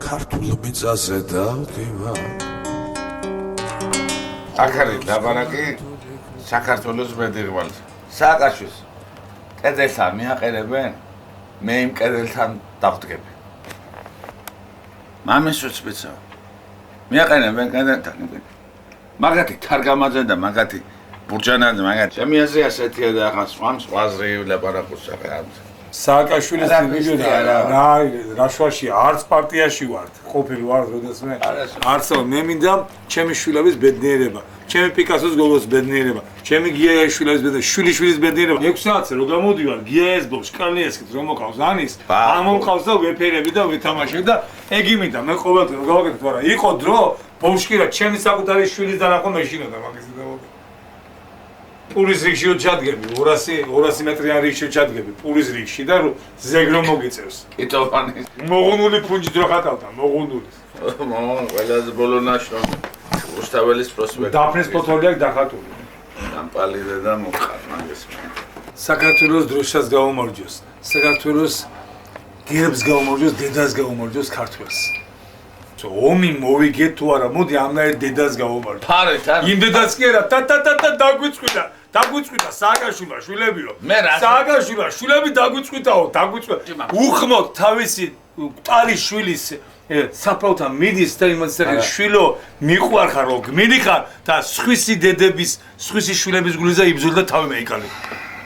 ქართულ მიწაზე დავდივარ აქარი დაბარაკი საქართველოს მედიღვალს სააკაშვილს კედელთან მიაყენებენ მე იმ კედელთან დავდგები მამის უცბიცო მიაყენებენ კედელთან მაგათი თარგამაძე და მაგათი ბურჯანაძე მაგათი ჩემი აზრი ასეთია და ახლა სხვაზე ლაპარაკობს ახლა სააკაშვილის ვიდეო რა შვაში არც პარტიაში ვარ ყოფილი ვარ როდესაც მე არც მე მინდა ჩემი შვილების ბედნიერება ჩემი პიკასოს გოგოს ბედნიერება ჩემი გიაეშვილების ბედნიერება შვილიშვილის ბედნიერება 6 საათზე რო გამოდივარ გიაესბობს კალნიესკით რომ მოკავს ანის ამომყავს და ვეფერები და ვეთამაშებ და ეგ იმიდა მე ყოველდღე რო გავაკეთებ არა იყო დრო ბოშკირა ჩემი საკუთარი შვილის დანახვა მეშინოდა მაგის და პურის რიგში ჩადგები 200 მეტრიან რიგში ჩადგები პურის რიგში და ზეგრო მოგიწევს კიტოვანი მოღუნული ფუნჯით რო ხატავდა მოღუნული ყველაზე ბოლო ნაშრომი უსტაველის პროსპექტი დაფნის ფოთოლი აქვს დახატული დამპალიდე და მოხარ მაგას საქართველოს დროშას გაუმარჯოს საქართველოს გერბს გაუმარჯოს დედას გაუმარჯოს ქართველს ომი მოვიგეთ თუ არა მოდი ამნაირ დედას გაუმარჯოს ფარეთ არა იმ დედას კი არა და დაგვიწყვიტა სააკაშვილა შვილებიო სააკაშვილა შვილები დაგვიწყვიტა უხმოთ თავისი მკვდარი შვილის საფრავთან მიდის და იმას შვილო მიყვარხარ რო გმინიხარ და სხვისი დედების სხვისი შვილების გულზე იბრძოლ და თავი მეიკალე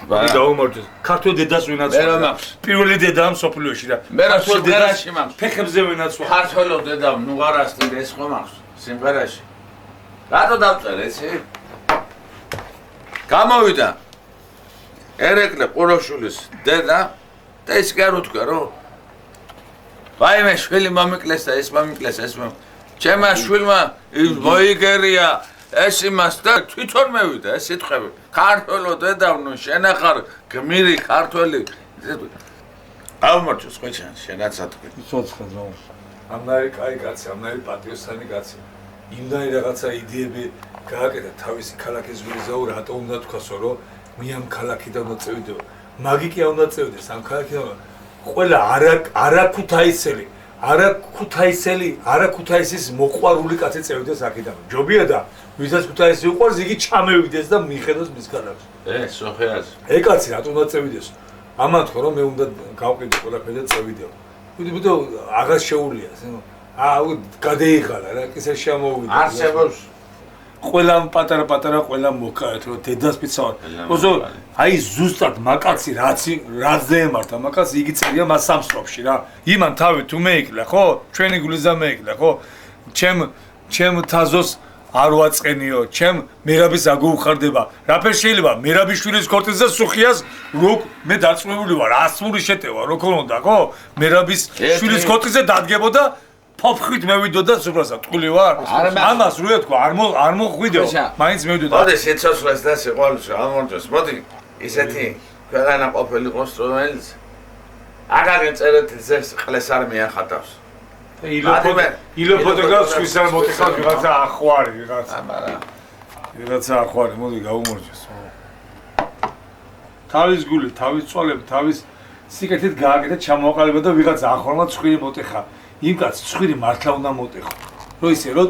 დაუმარჯოს ქართულ დედას ვინაცვალა პირველი დედაა მსოფლიოში და მე რა სიმღერაში მაქვს ფეხებზე ვინაცვალა ქართულო დედა ნუ არასდროს ეს ხო მაქვს სიმღერაში რატო დავწერე იცი გამოვიდა ერეკლე ყუროშულის დედა და ის კი არ უთქვა რომ ვაიმე შვილი მომიკლეს და ეს მომიკლეს ეს ჩემმა შვილმა მოიგერია ეს იმას და თვითონ მევიდა ეს სიტყვები ქართველო დედავნო შენახარ გმირი ქართველი აღმოჩნდა ხოჭა შენაც ათქვი ცოცხლ ძმო ამნაირი კაი კაცი ამნაირი პატრიოტსანი კაცი იმდანი რაღაცა იდეები გააკეთა თავისი ქალაქის გულზაო რატო უნდა თქვასო რომ მე ამ ქალაქიდან უნდა წევიდო მაგი კი უნდა წევიდეს ამ ქალაქიდან ყველა არა ქუთაისის მოყვარული კაცი წევიდეს აქედან ჯობია და ვისაც ქუთაისი უყვარს იგი ჩამევიდეს და მიხედოს მის ქალაქს სოხეას ეგ კაცი რატო უნდა წევიდეს ამან თქო რომ მე უნდა გავყიდო ყველაფერი და წევიდო ვიდო აღარ შეუულია გადეიღალა რა კისერ შემოვიდა არსებობს ყველა პატარა ყველა მოკაეთ რომ დედას პიცავარ ოზო აი ზუსტად მაკაცი რაზე ემართა მაკაცი იგი წერია მას სამსროფში რა იმან თავი თუ მეიკლე ხო ჩვენი გულიზა მეიკლე ხო ჩემ თაზოს არ ვაწყენიო ჩემ მერაბის აგუხარდება რაფერ შეიძლება მერაბიშვილის ქორწილზე სუხიას რო მე დაწვეული ვარ ასური შეტევა რო ქონდა ხო მერაბის შვილის ქორწილზე დადგებოდა ფოფხით მევიდოდა სუპრასა ტყული ვარ ამას რო ეთქვა არ მოხვიდეო მაინც მევიდოდა მოდი შეცოცხლეს და სიყვარულს ამორჯოს მოდი ისეთი ქვეყანა ყოფილიყოს რომელიც აგარენ წერეთ ზეს ყლეს არ მიახატავს ილო ფოტოგრაფს ხისარ მოტეხავს ვიღაცა ახვარი ვიღაცა ახვარი მოდი გაუმორჯოს თავის გული თავის წვალები თავის სიკეთით გააკეთა ჩამოაყალიბა და ვიღაცა ახვარმა ცხვირი მოტეხა იმ კაც ცხვირი მართლა უნდა მოტეხო რომ ისე რომ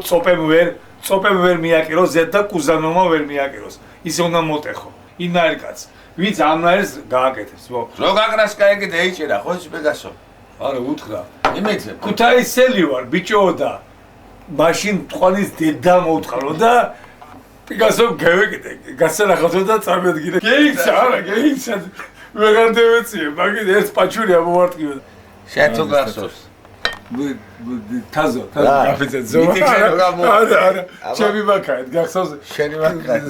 წოპემ ვერ მიაკეროს ზედ და კუზანომა ვერ მიაკეროს ისე უნდა მოტეხო იმნაირ კაც ვინც ამნაირს გააკეთებს რო გაკრას კაიგე დაიჭერა ხო სპეგასო არა უთხრა იმეცე ქუთაისელი ვარ ბიჭო და მაშინ თვალის დედა მოუთხარო და პიკასო გავეკიდე გასანახავდა და წარმოგიდგინე გეიქცა ვეღარ დავეციე მაგით ერთ პაჩური ამოვარტყიო შენ თუ გასოს თაზო გაფიცე ზომა არა ჩემი მაქაეთ გახსოვს შენი მაქაეთ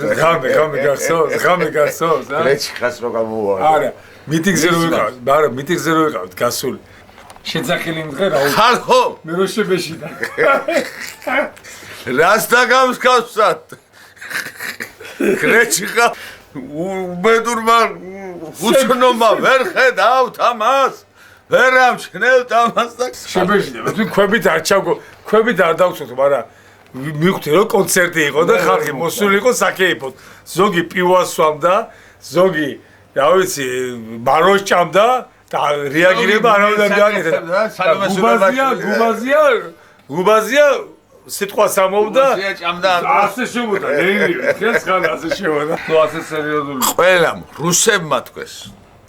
გამე გახსოვს რეჩი ხას რო გამოვარ არა მიტინგზე რო ვიყავთ გასული შეძახილი დღე რა ხალხო მე რო შებეშიდა რას დაგამსკავსat კრეჩი ხა უბედურმა უცნობა ვერ ხედავთ ამას ვერ ამჩნევთ ამას და შებეშიდა მე ქვებით არ ჩავგო ქვებით არ დავწოთ მაგრამ მივხვდი რომ კონცერტი იყო და ხალხი მოსული იყო საკეიფოდ ზოგი პივას სვამდა ზოგი რა ვიცი მაროს ჭამდა და რეაგირება არ უნდა მიაკეთე. გუბაზია სიტყვა სამობდა. ასე შემოდა, ნეირი, ეს ხან ასე შემოდა. თუ ასე სერიოზული. ყველამ რუსებმა თქვეს.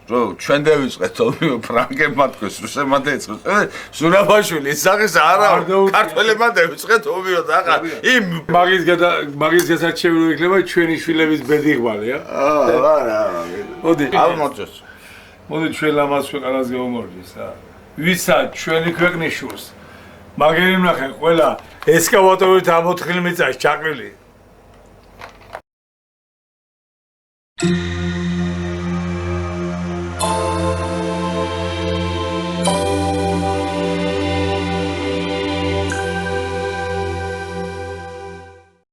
რომ ჩვენ დავიწყეთ ომი ფრანგებმა თქვეს რუსებმა დაიწყეს. ზურაბაშვილი ისახის არა ქართველებმა დავიწყეთ ომიო და ახლა იმ მაგის გასარჩევი რო იქნება ჩვენი შვილების ბედიღვალე, არა. მოდი. აღმოჩნდეს. მოდი ჩვენ ლამაზ ქვეყანას გავუმორჯოს, ვისაც ჩვენი ქვეყნის შურს მაგერი ვნახე ყველა ესკავატორით ამოთხილ მიწაში ჩაყრილი